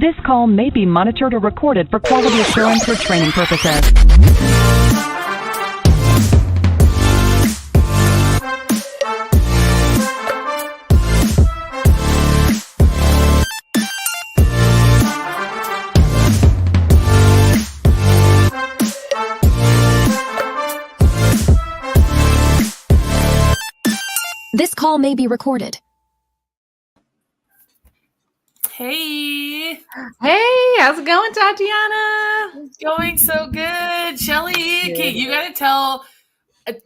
This call may be monitored or recorded for quality assurance or training purposes. This call may be recorded. Hey, how's it going, Tatiana? it's going so good. Shelly, Kate, you got to tell,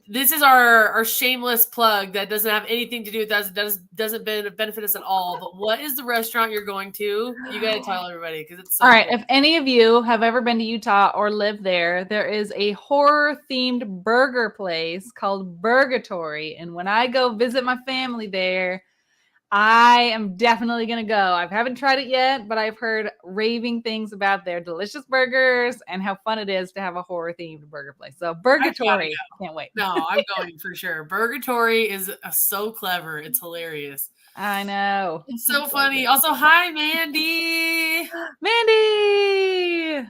this is our shameless plug that doesn't have anything to do with us. It doesn't benefit us at all. But what is the restaurant you're going to? You got to tell everybody because it's so All right. cool. If any of you have ever been to Utah or live there is a horror-themed burger place called Burgatory. And when I go visit my family there, I am definitely going to go. I haven't tried it yet, but I've heard raving things about their delicious burgers and how fun it is to have a horror-themed burger place. So Burgatory, can't wait. No, I'm going for sure. Burgatory is so clever. It's hilarious. I know. It's so funny. Also, hi, Mandy. Mandy!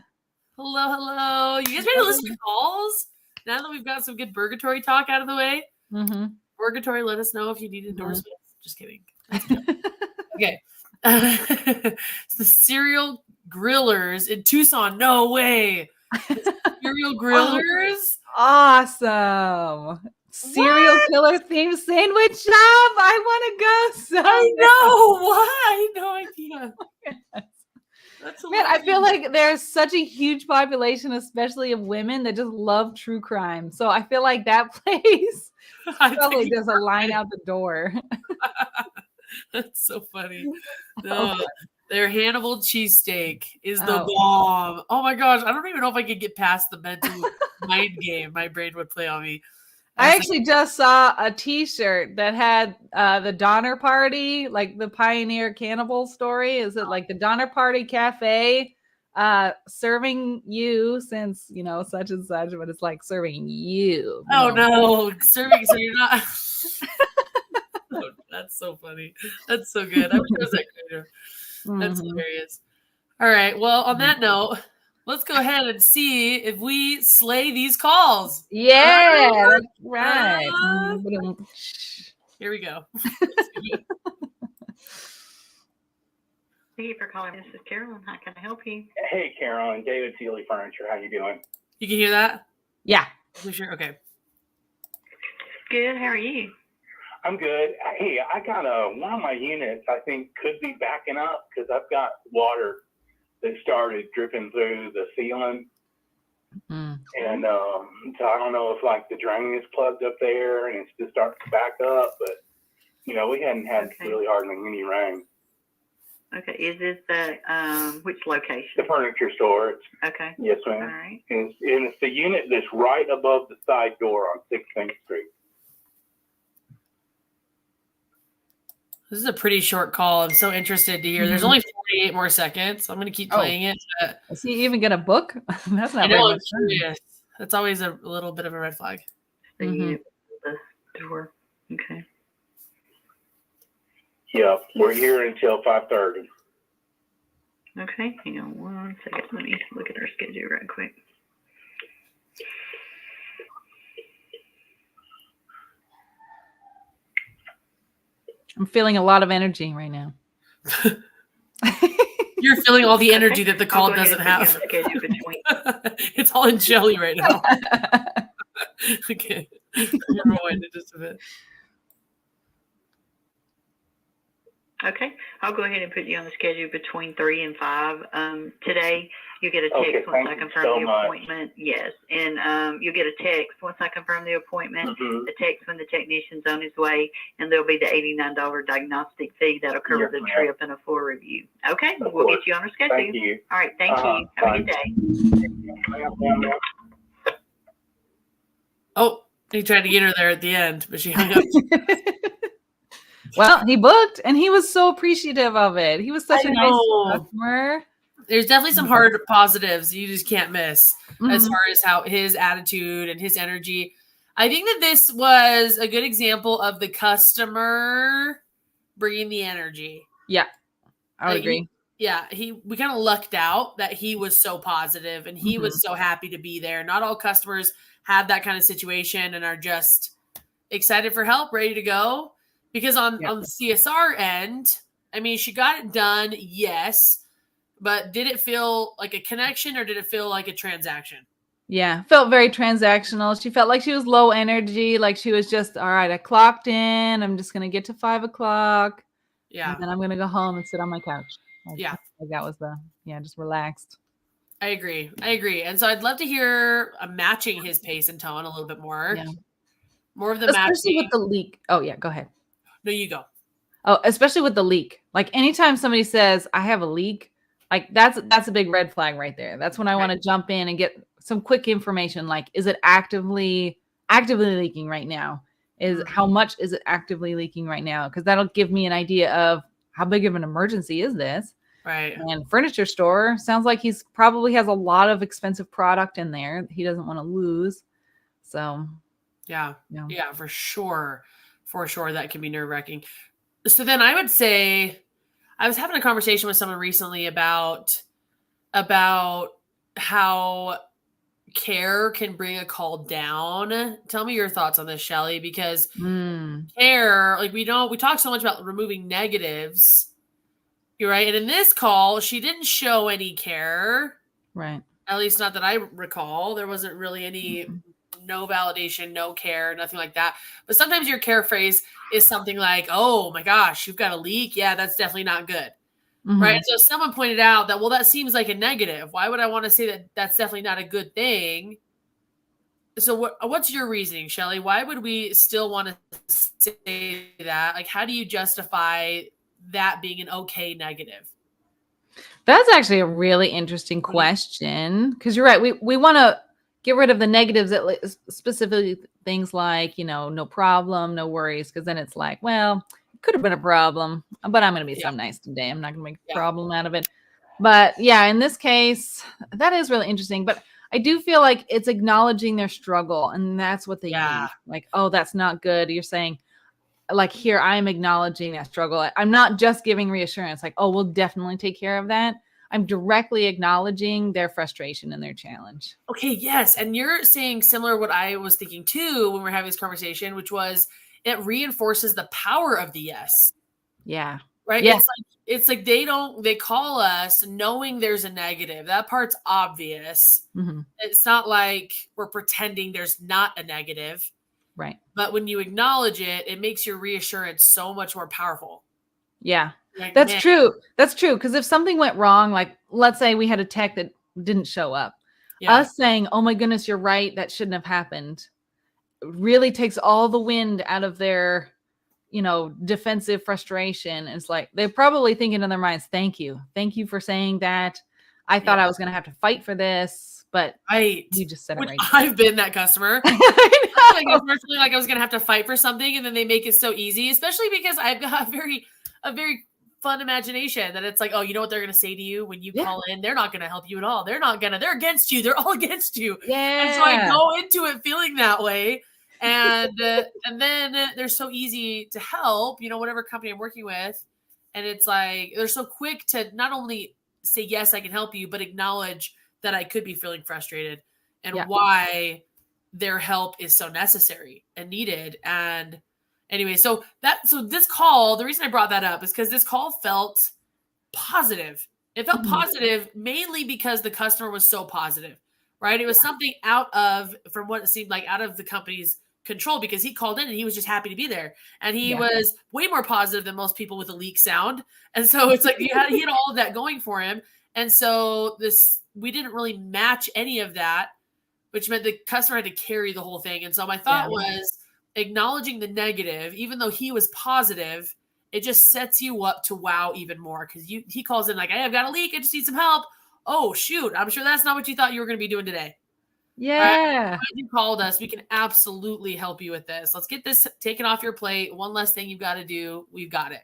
Hello. You guys ready to listen to calls? Now that we've got some good Burgatory talk out of the way. Mm-hmm. Burgatory, let us know if you need endorsements. Just kidding. Okay. It's the Serial Grillers in Tucson. No way. Serial Grillers? Awesome. Serial killer themed sandwich shop. I want to go. So I know. What? I had no idea. That's man, I hilarious. feel like there's such a huge population, especially of women that just love true crime. So I feel like that place probably there's a line out the door. That's so funny. No, their Hannibal cheesesteak is the Oh. bomb. Oh my gosh. I don't even know if I could get past the mental mind game my brain would play on me. I actually just saw a t-shirt that had the Donner Party, like the Pioneer Cannibal story. Is it like the Donner Party Cafe serving you since, such and such, but it's like serving you. Oh no, serving, so you're not. Oh, that's so funny. That's so good. I wish I was that creative. That's hilarious. All right. Well, on that note, let's go ahead and see if we slay these calls. Yeah, that's right. Here we go. Thank you for calling. This is Carolyn. How can I help you? Hey, Carolyn, David Sealy Furniture. How you doing? You can hear that? Yeah. For sure. Okay. Good. How are you? I'm good. Hey, I got one of my units I think could be backing up because I've got water that started dripping through the ceiling. And so I don't know if like the drain is plugged up there and it's just starting to back up, but we hadn't had really hardly any rain. Okay. Is this the which location? The furniture store. Okay. Yes, ma'am. All right. And it's the unit that's right above the side door on 16th Street. This is a pretty short call. I'm so interested to hear. There's only 48 more seconds. I'm going to keep playing it. Is he even get a book? That's not I very know, much I'm curious. That's always a little bit of a red flag. The unit with the door. Okay. Yep, we're here until 5:30. Okay. Hang on one second. Let me look at our schedule right quick. I'm feeling a lot of energy right now. You're feeling all the energy that the I'll call go ahead doesn't and have. put you on the schedule between. It's all in jelly right now. Okay. Rewind it just a bit. Okay, I'll go ahead and put you on the schedule between 3 and 5. Today, you get a text once I confirm the appointment. Yes, and you'll get a text once I confirm the appointment. A text when the technician's on his way, and there'll be the $89 diagnostic fee that'll cover the trip and a full review. Okay, we'll get you on our schedule. Thank you. All right, thank you. Have a good day. Oh, he tried to get her there at the end, but she hung up. Well, he booked, and he was so appreciative of it. He was such a nice customer. There's definitely some hard positives you just can't miss as far as how his attitude and his energy. I think that this was a good example of the customer bringing the energy. Yeah, I would agree. we kind of lucked out that he was so positive and he Mm-hmm. was so happy to be there. Not all customers have that kind of situation and are just excited for help, ready to go. Because on the CSR end, I mean, she got it done, yes, but did it feel like a connection or did it feel like a transaction? Yeah, felt very transactional. She felt like she was low energy, like she was just, all right, I clocked in. I'm just going to get to 5 o'clock. Yeah. And then I'm going to go home and sit on my couch. Like, Yeah. Like that was just relaxed. I agree. And so I'd love to hear matching his pace and tone a little bit more. Yeah. More of the Especially matching. with the leak. Oh, yeah, go ahead. No, you go. Oh, especially with the leak. Like anytime somebody says, I have a leak, like that's a big red flag right there. That's when I want to jump in and get some quick information. Like, is it actively leaking right now? How much is it actively leaking right now? Because that'll give me an idea of how big of an emergency is this. Right. And furniture store sounds like he's probably has a lot of expensive product in there he doesn't want to lose. So yeah, for sure. For sure. That can be nerve wracking. So then I would say I was having a conversation with someone recently about how care can bring a call down. Tell me your thoughts on this, Shelly, because care, like we talk so much about removing negatives. You're right. And in this call, she didn't show any care. Right. At least not that I recall. There wasn't really any no validation, no care, nothing like that. But sometimes your care phrase is something like, oh my gosh, you've got a leak. Yeah, that's definitely not good. Mm-hmm. Right. So someone pointed out that, well, that seems like a negative. Why would I want to say that that's definitely not a good thing? So what's your reasoning, Shelly? Why would we still want to say that? Like, how do you justify that being an okay negative? That's actually a really interesting question, because you're right. We want to get rid of the negatives, specifically things like, no problem, no worries, because then it's like, well, it could have been a problem, but I'm going to be so nice today. I'm not going to make a problem out of it. But yeah, in this case, that is really interesting. But I do feel like it's acknowledging their struggle, and that's what they need. Like, oh, that's not good. You're saying, like, here, I'm acknowledging that struggle. I'm not just giving reassurance like, oh, we'll definitely take care of that. I'm directly acknowledging their frustration and their challenge. Okay, yes. And you're saying similar what I was thinking too when we're having this conversation, which was it reinforces the power of the yes. Yeah. Right? Yeah. It's like they call us knowing there's a negative. That part's obvious. Mm-hmm. It's not like we're pretending there's not a negative. Right. But when you acknowledge it, it makes your reassurance so much more powerful. Yeah, that's true. That's true. Because if something went wrong, like let's say we had a tech that didn't show up, us saying, oh my goodness, you're right, that shouldn't have happened, really takes all the wind out of their, defensive frustration. It's like, they're probably thinking in their minds, thank you for saying that. I thought I was going to have to fight for this. But you just said it right. I've been that customer. Unfortunately, like I was going to have to fight for something, and then they make it so easy, especially because I've got a very fun imagination that it's like, oh, you know what they're going to say to you when you call in? They're not going to help you at all. They're against you. They're all against you. Yeah. And so I go into it feeling that way. And then they're so easy to help, whatever company I'm working with. And it's like, they're so quick to not only say, yes, I can help you, but acknowledge that I could be feeling frustrated and why their help is so necessary and needed. And anyway, so this call, the reason I brought that up is because this call felt positive. It felt positive mainly because the customer was so positive, right? It was something from what it seemed like, out of the company's control, because he called in and he was just happy to be there. And he was way more positive than most people with a leak sound. And so it's like he had all of that going for him. And so we didn't really match any of that, which meant the customer had to carry the whole thing. And so my thought was acknowledging the negative, even though he was positive, it just sets you up to wow even more. Because he calls in like, hey, I've got a leak. I just need some help. Oh, shoot. I'm sure that's not what you thought you were going to be doing today. Yeah. Right? You called us. We can absolutely help you with this. Let's get this taken off your plate. One less thing you've got to do. We've got it.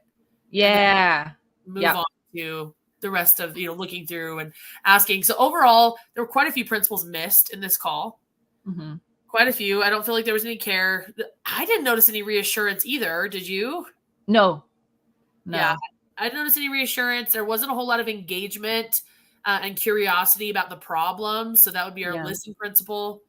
Yeah. Move on to the rest of, looking through and asking. So overall, there were quite a few principles missed in this call. Mm-hmm. Quite a few. I don't feel like there was any care. I didn't notice any reassurance either. Did you? No. Yeah. I didn't notice any reassurance. There wasn't a whole lot of engagement and curiosity about the problem. So that would be our listening principle.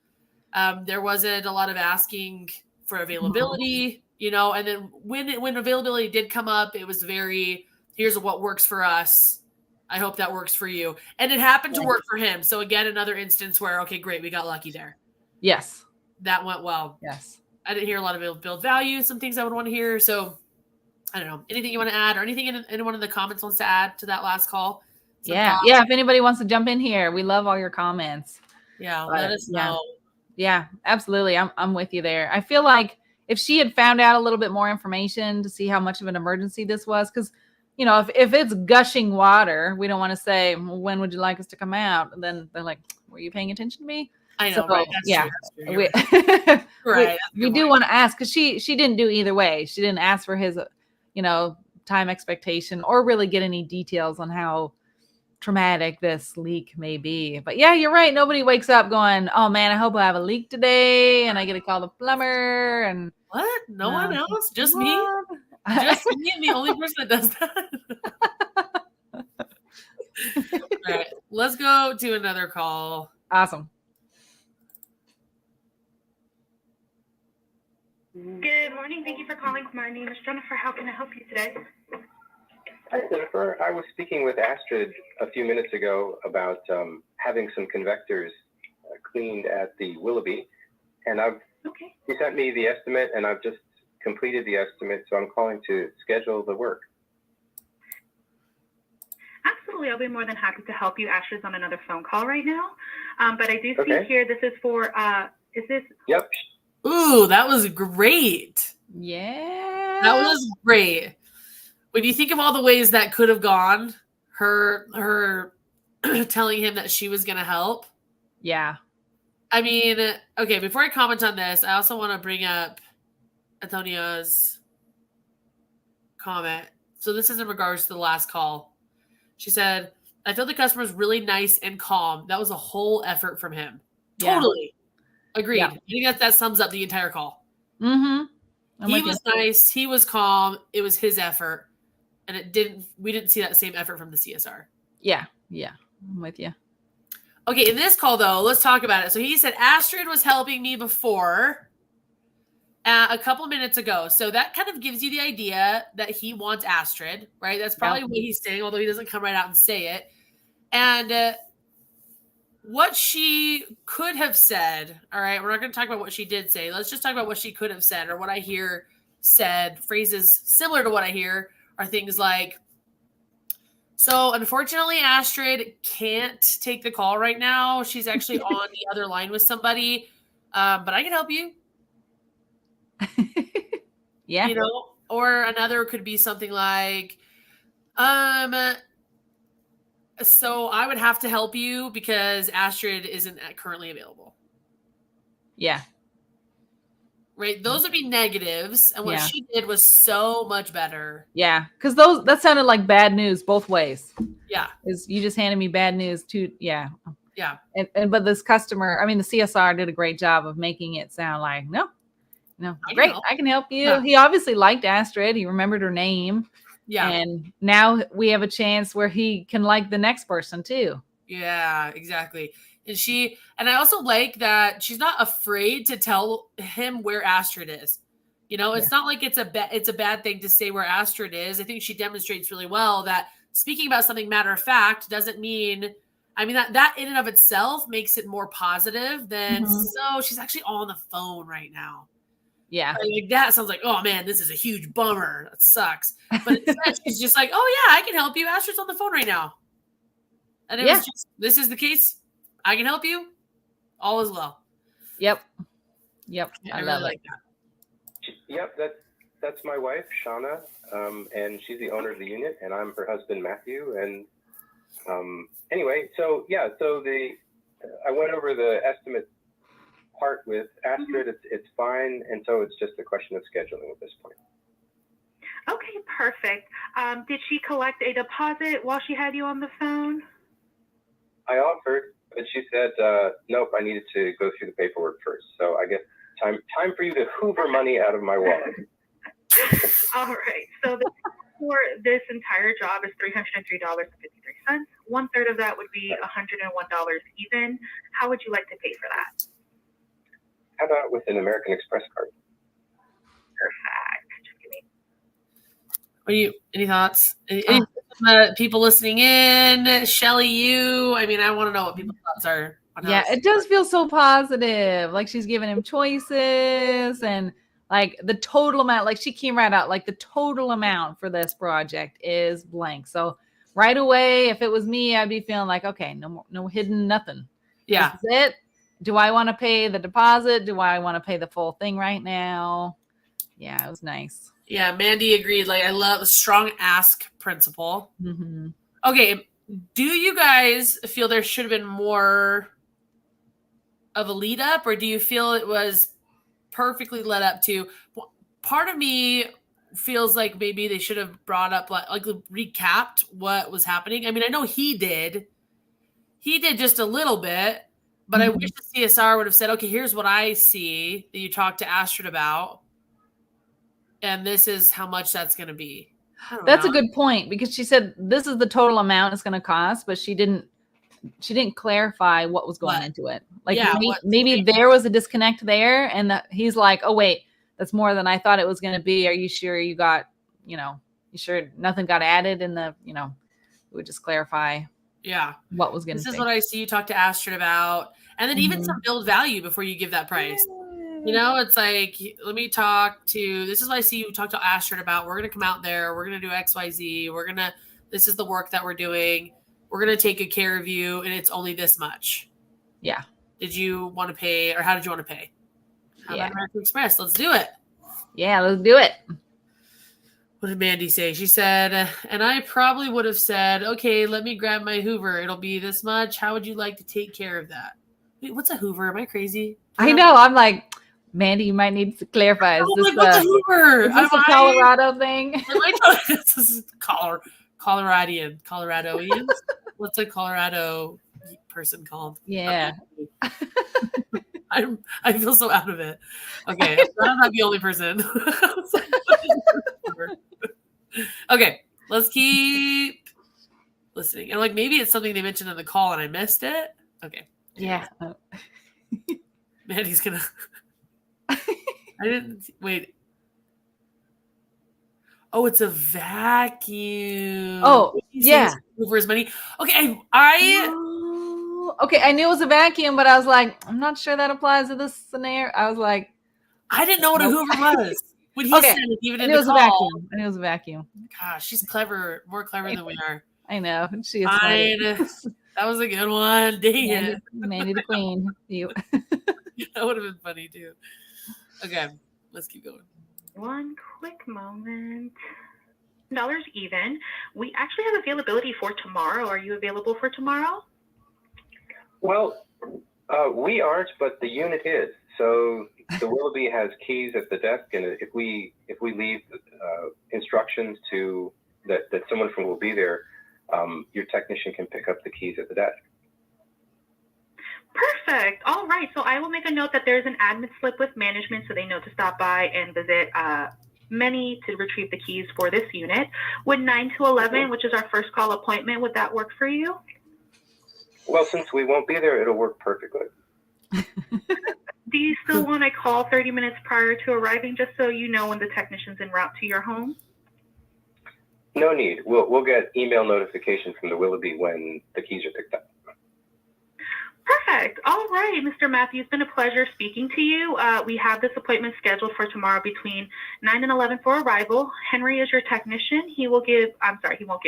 There wasn't a lot of asking for availability, you know, and then when availability did come up, it was very, here's what works for us. I hope that works for you. And it happened to work for him. So again, another instance where, okay, great. We got lucky there. Yes. That went well. Yes. I didn't hear a lot of build value, some things I would want to hear. So I don't know. Anything you want to add or anything anyone in the comments wants to add to that last call? Yeah. If anybody wants to jump in here, we love all your comments. Yeah. Let us know. Yeah, absolutely. I'm with you there. I feel like if she had found out a little bit more information to see how much of an emergency this was, because, you know, if it's gushing water, we don't want to say, well, when would you like us to come out? And then they're like, were you paying attention to me? I know, right? That's true. Right. We do want to ask, because she didn't do either way. She didn't ask for his, you know, time expectation or really get any details on how traumatic this leak may be. But yeah, you're right. Nobody wakes up going, oh man, I hope I have a leak today and I get to call the plumber. And what? No one else? Just me? Just me. I'm the only person that does that. All right, let's go to another call. Awesome. Good morning. Thank you for calling. My name is Jennifer. How can I help you today? Hi, Jennifer. I was speaking with Astrid a few minutes ago about having some convectors cleaned at the Willoughby, and he sent me the estimate, and I've just completed the estimate, so I'm calling to schedule the work. Absolutely. I'll be more than happy to help you. Astrid's on another phone call right now, but I do see here this is for, is this? Yep. Ooh, that was great. Yeah. That was great. When you think of all the ways that could have gone, her telling him that she was going to help. Yeah. I mean, okay, before I comment on this, I also want to bring up Antonia's comment. So this is in regards to the last call. She said, I feel the customer was really nice and calm. That was a whole effort from him. Yeah. Totally. Agreed. Yeah. I think that sums up the entire call. Mm-hmm. He was nice. He was calm. It was his effort. And we didn't see that same effort from the CSR. Yeah. Yeah. I'm with you. Okay. In this call though, let's talk about it. So he said, Astrid was helping me before a couple minutes ago. So that kind of gives you the idea that he wants Astrid, right? That's probably what he's saying, although he doesn't come right out and say it. And what she could have said, all right, we're not going to talk about what she did say. Let's just talk about what she could have said, or what I hear said. Phrases similar to what I hear are things like, so unfortunately, Astrid can't take the call right now. She's actually on the other line with somebody, but I can help you. Yeah. You know, or another could be something like, so I would have to help you because Astrid isn't currently available. Yeah. Right. Those would be negatives. And what she did was so much better. Yeah. Because that sounded like bad news both ways. Yeah. Is you just handed me bad news too. Yeah. Yeah. But this customer, I mean, the CSR did a great job of making it sound like, no, great. I can help you. Yeah. He obviously liked Astrid. He remembered her name. Yeah. And now we have a chance where he can like the next person too. Yeah, exactly. And I also like that she's not afraid to tell him where Astrid is. You know, it's not like it's a bad thing to say where Astrid is. I think she demonstrates really well that speaking about something matter of fact doesn't mean, I mean, that in and of itself makes it more positive than, so she's actually on the phone right now. Yeah. Like that sounds like, oh man, this is a huge bummer. That sucks. But instead, she's just like, oh yeah, I can help you. Astrid's on the phone right now. And it was just, this is the case. I can help you. All is well. Yep. I really like that. Yep. That's my wife, Shauna. And she's the owner of the unit, and I'm her husband, Matthew. And anyway, so I went over the estimate part with Astrid. It's fine, and so it's just a question of scheduling at this point. Okay, perfect. Did she collect a deposit while she had you on the phone? I offered, but she said, nope, I needed to go through the paperwork first. So I guess time for you to hoover money out of my wallet. All right. So the for this entire job is $303.53. 1/3 of that would be $101 even. How would you like to pay for that? How about with an American Express card? Perfect. Just give me Any thoughts? Any people listening in? Shelly, you? I mean, I want to know what people's thoughts are. Yeah, it does feel so positive. Like she's giving him choices and like the total amount, like she came right out, like the total amount for this project is blank. So right away, if it was me, I'd be feeling like, okay, no hidden nothing. Yeah. This is it. Do I want to pay the deposit? Do I want to pay the full thing right now? Yeah, it was nice. Yeah, Mandy agreed. Like, I love the strong ask principle. Mm-hmm. Okay, do you guys feel there should have been more of a lead up, or do you feel it was perfectly led up to? Part of me feels like maybe they should have brought up like recapped what was happening. I mean, I know he did just a little bit, but I wish the CSR would have said, okay, here's what I see that you talked to Astrid about, and this is how much that's going to be. That's a good point, because she said this is the total amount it's going to cost, but she didn't clarify what was going into it. Like, yeah, maybe there was a disconnect there, and that he's like, oh wait, that's more than I thought it was going to be. Are you sure you got, you sure nothing got added in the, it would just clarify. Yeah. What was going to be. This is what I see you talk to Astrid about. And then even some build value before you give that price. It's like, let me talk to, this is what I see you talk to Astrid about. We're going to come out there. We're going to do XYZ. This is the work that we're doing. We're going to take good care of you. And it's only this much. Yeah. Did you want to pay, or how did you want to pay? How about American Express? Let's do it. Yeah, let's do it. What did Mandy say? She said, and I probably would have said, okay, let me grab my Hoover. It'll be this much. How would you like to take care of that? Wait, what's a Hoover? Am I crazy? I know. I'm like, Mandy, you might need to clarify. Is this what's a Hoover? Is this a Colorado thing? This is Coloradian. What's a Colorado person called? Yeah. I feel so out of it. Okay, I'm not the only person. Okay, let's keep listening. And like, maybe it's something they mentioned in the call and I missed it. Okay. Yeah. Mandy's gonna. I didn't wait. Oh, it's a vacuum. Oh, yeah. Over his money. Okay, okay, I knew it was a vacuum, but I was like, I'm not sure that applies to this scenario. I was like, I didn't know what a Hoover was. When he said it, even in the call. I knew it was a vacuum. Gosh, she's clever, more clever than we are. I know. She is That was a good one. Dang it. Mandy the Queen. You. That would have been funny too. Okay, let's keep going. one quick moment. $1 even. We actually have availability for tomorrow. Are you available for tomorrow? Well, we aren't, but the unit is. So the Willoughby has keys at the desk, and if we leave instructions to that someone from will be there, your technician can pick up the keys at the desk. Perfect. All right. So I will make a note that there's an admin slip with management, so they know to stop by and visit Many to retrieve the keys for this unit. Would 9 to 11, which is our first call appointment, would that work for you? Well, since we won't be there, it'll work perfectly. Do you still want to call 30 minutes prior to arriving, just so you know when the technician's en route to your home? No need. We'll get email notifications from the Willoughby when the keys are picked up. Perfect. All right, Mr. Matthew, it's been a pleasure speaking to you. We have this appointment scheduled for tomorrow between 9 and 11 for arrival. Henry is your technician. He won't give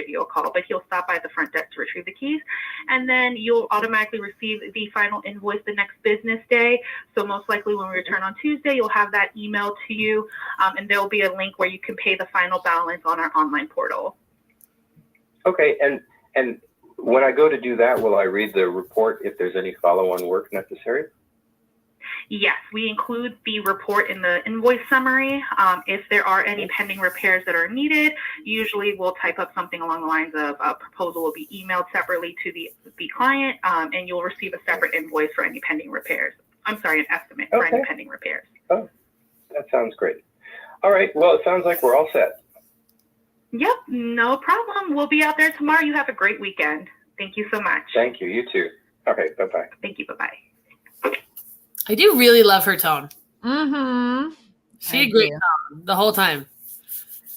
you a call, but he'll stop by the front desk to retrieve the keys. And then you'll automatically receive the final invoice the next business day. So most likely when we return on Tuesday, you'll have that emailed to you. And there'll be a link where you can pay the final balance on our online portal. Okay, and when I go to do that, will I read the report if there's any follow-on work necessary? Yes, we include the report in the invoice summary. If there are any pending repairs that are needed, usually we'll type up something along the lines of a proposal will be emailed separately to the client, and you'll receive a separate invoice for any pending repairs. I'm sorry, an estimate for any pending repairs. Oh, that sounds great. All right, well, it sounds like we're all set. Yep, no problem. We'll be out there tomorrow. You have a great weekend. Thank you so much. Thank you. You too. Okay. Bye-bye. Thank you. Bye-bye. I do really love her tone. Mm-hmm. She had great tone the whole time.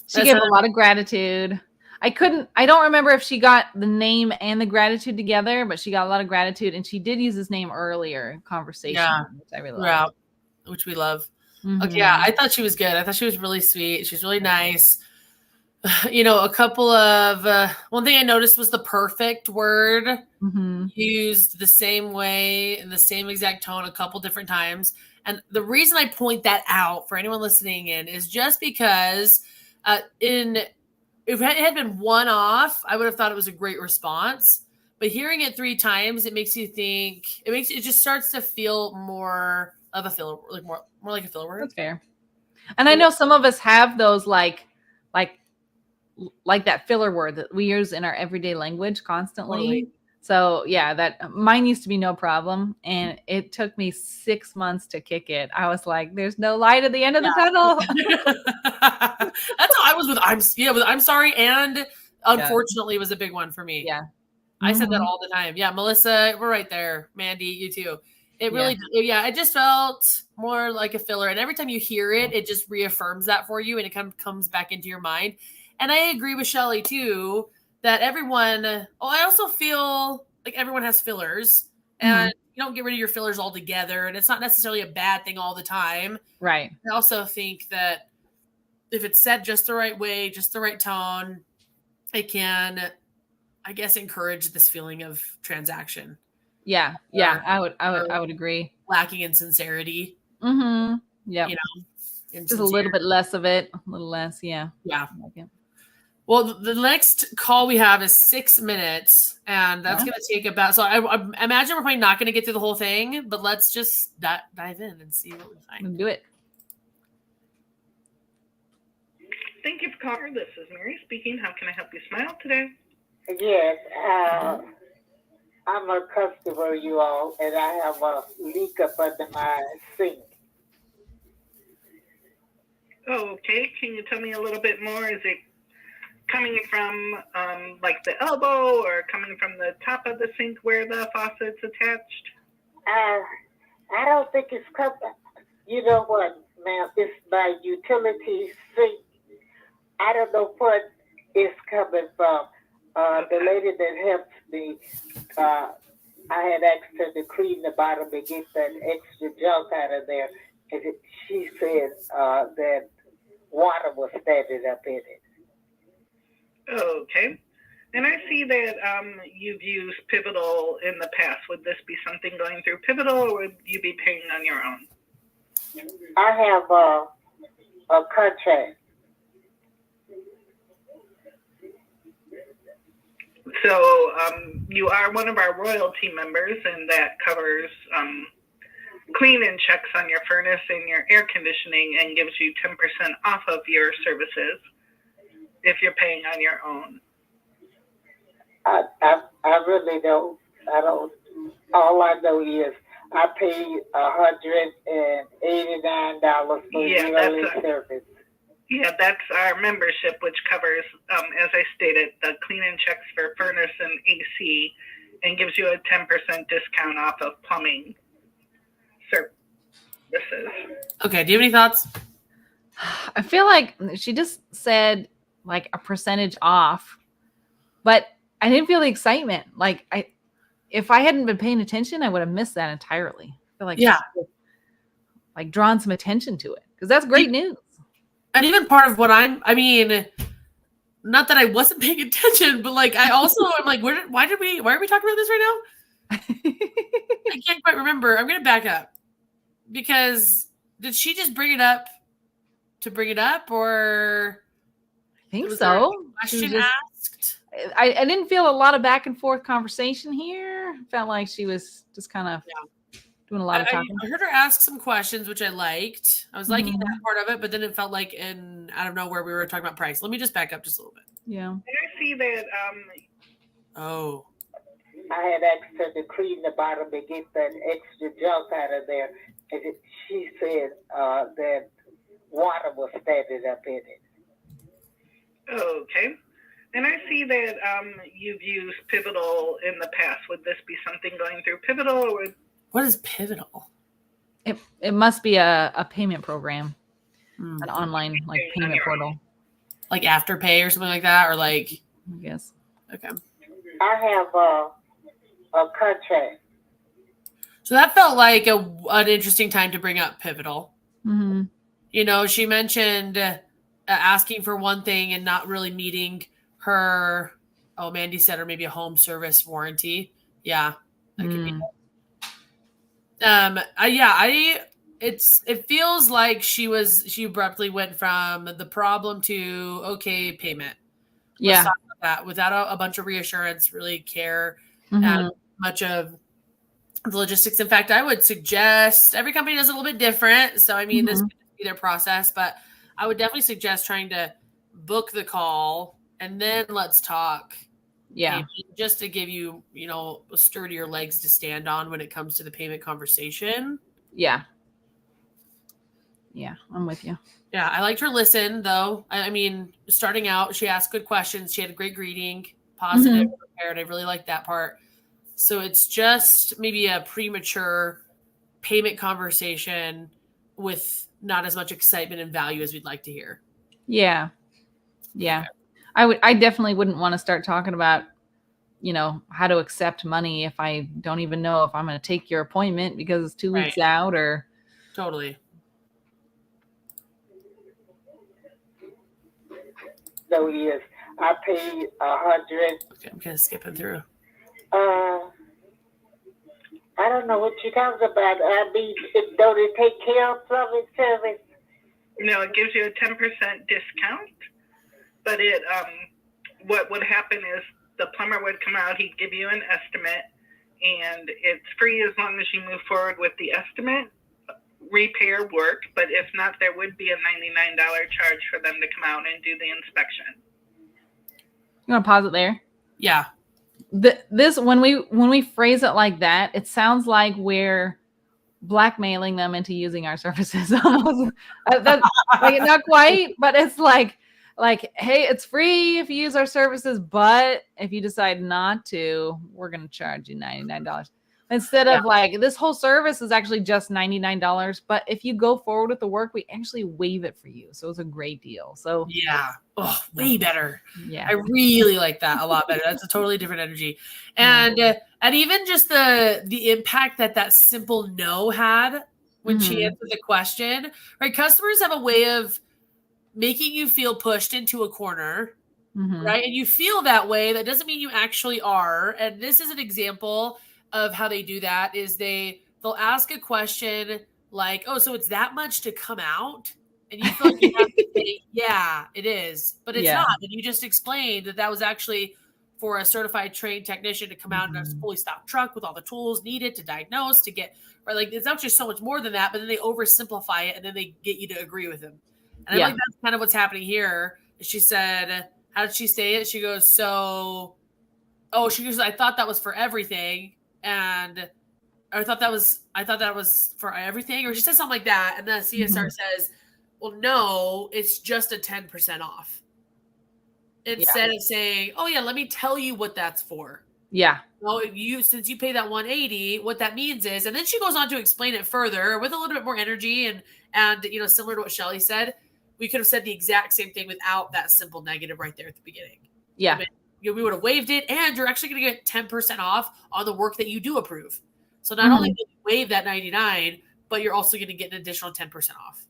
She gave a lot of gratitude. I don't remember if she got the name and the gratitude together, but she got a lot of gratitude, and she did use his name earlier in conversation, which I really love. Which we love. Mm-hmm. Okay, yeah, I thought she was good. I thought she was really sweet. She's really nice. You know, a couple of one thing I noticed was the perfect word used the same way in the same exact tone a couple different times. And the reason I point that out for anyone listening in is just because if it had been one off, I would have thought it was a great response. But hearing it 3 times, it makes you think. It just starts to feel more of a filler, like more like a filler word. That's fair. And I know some of us have those like that filler word that we use in our everyday language constantly. Totally. So yeah, that mine used to be no problem, and it took me 6 months to kick it. I was like, "There's no light at the end of the tunnel." That's how I was with I'm sorry, and unfortunately, was a big one for me. Yeah, I said that all the time. Yeah, Melissa, we're right there. Mandy, you too. It really, it just felt more like a filler, and every time you hear it, it just reaffirms that for you, and it comes back into your mind. And I agree with Shelly too that everyone. I also feel like everyone has fillers, and you don't get rid of your fillers altogether, and it's not necessarily a bad thing all the time. Right. I also think that if it's said just the right way, just the right tone, it can, I guess, encourage this feeling of transaction. Yeah, I would agree. Lacking in sincerity. Mm-hmm. Yeah. You know, just a little bit less of it, a little less. Yeah. Yeah. Well, the next call we have is 6 minutes, and that's going to take about. So I imagine we're probably not going to get through the whole thing, but let's just dive in and see what we find. Let's do it. Thank you for calling. This is Mary speaking. How can I help you smile today? Yes, I'm a customer, you all, and I have a leak up under my sink. Oh, okay. Can you tell me a little bit more? Is it coming from like the elbow or coming from the top of the sink where the faucet's attached? I don't think it's coming. You know what, ma'am? It's my utility sink. I don't know what it's coming from. The lady that helped me, I had asked her to clean the bottom and get that extra junk out of there. And she said that water was standing up in it. Okay. And I see that you've used Pivotal in the past. Would this be something going through Pivotal, or would you be paying on your own? I have a contract. So you are one of our royalty members, and that covers clean-in checks on your furnace and your air conditioning and gives you 10% off of your services if you're paying on your own. I really don't. I don't. All I know is I pay $189 for yearly service. Yeah, that's our membership, which covers, as I stated, the clean-in checks for furnace and AC, and gives you a 10% discount off of plumbing services. Okay, do you have any thoughts? I feel like she just said like a percentage off, but I didn't feel the excitement. Like if I hadn't been paying attention, I would have missed that entirely. I feel like like drawn some attention to it because that's great news. And even part of what not that I wasn't paying attention, but like I also am like, why are we talking about this right now? I can't quite remember. I'm gonna back up because did she just bring it up to bring it up, or I think so. Question asked. I didn't feel a lot of back and forth conversation here. Felt like she was just kind of doing a lot of talking. I heard her ask some questions, which I liked. I was liking that part of it, but then it felt like out of nowhere we were talking about price. Let me just back up just a little bit. Yeah. And I see that. I had asked her to clean the bottom and get that extra junk out of there, and she said that water was standing up in it. Okay. And I see that you've used Pivotal in the past. Would this be something going through Pivotal? Or What is Pivotal? It must be a payment program, an online like payment portal. Like Afterpay or something like that, or like I guess. Okay. I have a contract. So that felt like an interesting time to bring up Pivotal. Mm-hmm. You know, she mentioned asking for one thing and not really meeting her. Oh, Mandy said, or maybe a home service warranty. Yeah, that could be. It feels like she abruptly went from the problem to okay payment. Yeah, that without a bunch of reassurance, really care much of the logistics. In fact, I would suggest every company does it a little bit different. So I mean, this could be their process, but I would definitely suggest trying to book the call and then let's talk. Yeah. Just to give you, sturdier legs to stand on when it comes to the payment conversation. Yeah. Yeah, I'm with you. Yeah, I liked her listen, though. I mean, starting out, she asked good questions. She had a great greeting, positive, prepared. I really liked that part. So it's just maybe a premature payment conversation with not as much excitement and value as we'd like to hear. Yeah. Yeah. I definitely wouldn't want to start talking about, how to accept money if I don't even know if I'm going to take your appointment because it's 2 weeks out or. Totally. So yes, I paid $100. Okay, I'm kind of skipping through. I don't know what you're talking about. I mean, don't it take care of plumbing service? No, it gives you a 10% discount. But what would happen is the plumber would come out, he'd give you an estimate, and it's free as long as you move forward with the estimate, repair work, but if not, there would be a $99 charge for them to come out and do the inspection. You want to pause it there? Yeah. This when we phrase it like that, it sounds like we're blackmailing them into using our services. Almost. Like, not quite, but it's like, hey, it's free if you use our services, but if you decide not to, we're going to charge you $99. Instead of like, this whole service is actually just $99, but if you go forward with the work, we actually waive it for you. So it's a great deal. So yeah. Oh, way better. Yeah. I really like that a lot better. That's a totally different energy. And even just the impact that simple no had when she answered the question, right? Customers have a way of making you feel pushed into a corner, right? And you feel that way. That doesn't mean you actually are. And this is an example of how they do that is they'll ask a question like, oh, so it's that much to come out? And you feel like you have to say, yeah, it is, but it's not. And you just explained that was actually for a certified trained technician to come out in a fully stocked truck with all the tools needed to diagnose, to get, right? Like it's actually so much more than that, but then they oversimplify it and then they get you to agree with them. And I think that's kind of what's happening here. She said, how did she say it? She goes, she goes, I thought that was for everything. And I thought that was for everything. Or she said something like that. And then CSR says, well, no, it's just a 10% off. Instead of saying, oh yeah, let me tell you what that's for. Yeah. Well, since you pay that $180, what that means is, and then she goes on to explain it further with a little bit more energy and similar to what Shelly said, we could have said the exact same thing without that simple negative right there at the beginning. Yeah. We would have waived it, and you're actually going to get 10% off on the work that you do approve. So not only did you waive that $99, but you're also going to get an additional 10% off.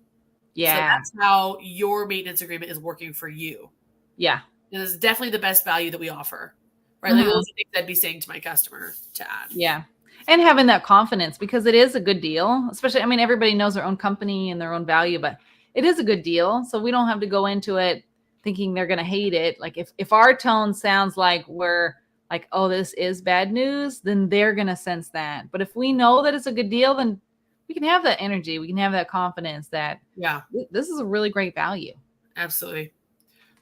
Yeah. So that's how your maintenance agreement is working for you. Yeah. It is definitely the best value that we offer. Right? Like those things I'd be saying to my customer to add. Yeah. And having that confidence, because it is a good deal, especially, everybody knows their own company and their own value, but it is a good deal. So we don't have to go into it thinking they're going to hate it. Like if our tone sounds like we're like, oh, this is bad news, then they're going to sense that. But if we know that it's a good deal, then we can have that energy. We can have that confidence that this is a really great value. Absolutely.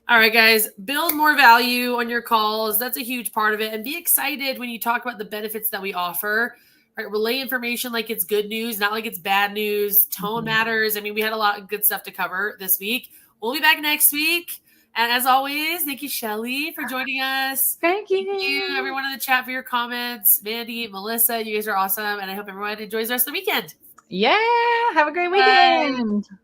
All right, guys, build more value on your calls. That's a huge part of it. And be excited when you talk about the benefits that we offer. Right? Relay information like it's good news, not like it's bad news. Tone matters. We had a lot of good stuff to cover this week. We'll be back next week. And as always, thank you, Shelly, for joining us. Thank you. Thank you, everyone in the chat, for your comments. Mandy, Melissa, you guys are awesome. And I hope everyone enjoys the rest of the weekend. Yeah. Have a great weekend. Bye.